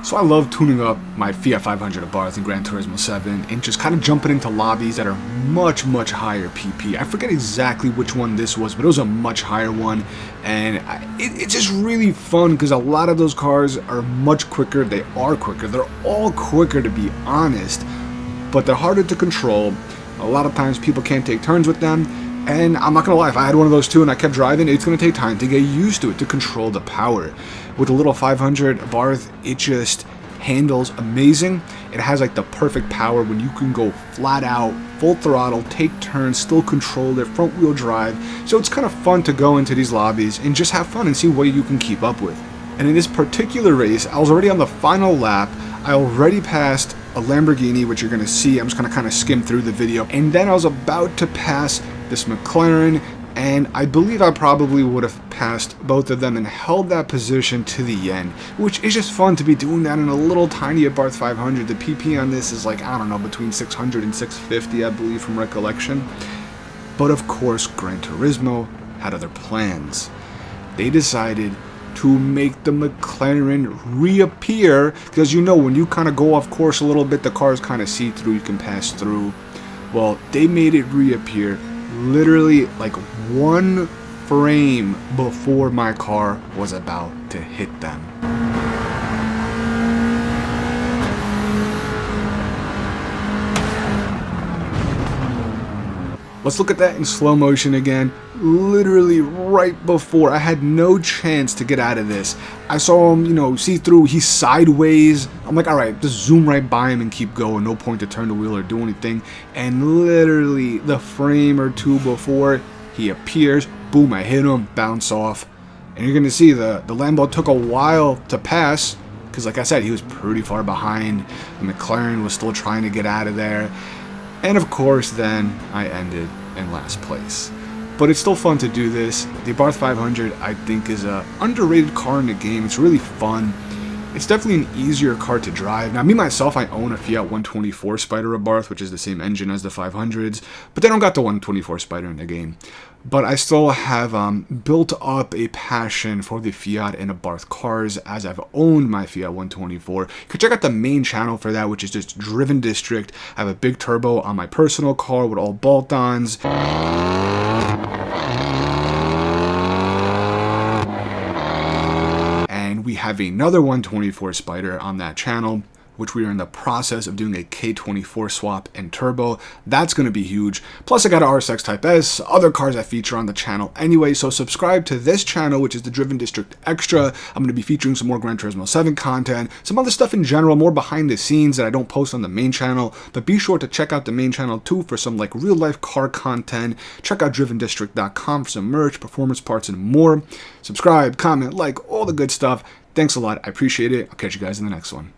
So I love tuning up my Fiat 500 Abarth in Gran Turismo 7 and just kind of jumping into lobbies that are much higher PP. I forget exactly which one this was, but it was a much higher one, and it's just really fun because a lot of those cars are much quicker. They are quicker. They're all quicker, to be honest, but they're harder to control. A lot of times people can't take turns with them, and I'm not gonna lie, if I had one of those too and I kept driving, it's gonna take time to get used to it, to control the power. With the little 500 Abarth, it just handles amazing. It has like the perfect power when you can go flat out, full throttle, take turns, still control it, front wheel drive. So it's kind of fun to go into these lobbies and just have fun and see what you can keep up with. And in this particular race, I was already on the final lap. I already passed a Lamborghini, which you're gonna see. I'm just gonna kind of skim through the video. And then I was about to pass this McLaren, and I believe I probably would have passed both of them and held that position to the end, which is just fun to be doing that in a little tiny Abarth 500. The PP on this is like, I don't know, between 600 and 650, I believe, from recollection. But of course, Gran Turismo had other plans. They decided to make the McLaren reappear, because you know, when you kind of go off course a little bit, the cars kind of see through, you can pass through. Well, they made it reappear literally like one frame before my car was about to hit them. Let's look at that in slow motion again. Literally right before, I had no chance to get out of this. I saw him, you know, see through, he's sideways. I'm like, alright, just zoom right by him and keep going. No point to turn the wheel or do anything. And literally the frame or two before he appears, boom, I hit him, bounce off. And you're gonna see the Lambo took a while to pass, because like I said, he was pretty far behind. The McLaren was still trying to get out of there. And of course, then I ended in last place. But it's still fun to do this. The Abarth 500, I think, is an underrated car in the game. It's really fun. It's definitely an easier car to drive. Now, me myself, I own a Fiat 124 Spider Abarth, which is the same engine as the 500s, but they don't got the 124 Spider in the game. But I still have built up a passion for the Fiat and Abarth cars, as I've owned my Fiat 124. You can check out the main channel for that, which is just Driven District. I have a big turbo on my personal car with all bolt-ons. And we have another 124 Spider on that channel, which we are in the process of doing a K24 swap and turbo. That's going to be huge. Plus I got an RSX Type S, other cars I feature on the channel anyway, so subscribe to this channel, which is the Driven District Extra. I'm going to be featuring some more Gran Turismo 7 content, some other stuff in general, more behind the scenes that I don't post on the main channel, but be sure to check out the main channel too for some like real life car content. Check out drivendistrict.com for some merch, performance parts, and more. Subscribe, comment, like, all the good stuff. Thanks a lot. I appreciate it. I'll catch you guys in the next one.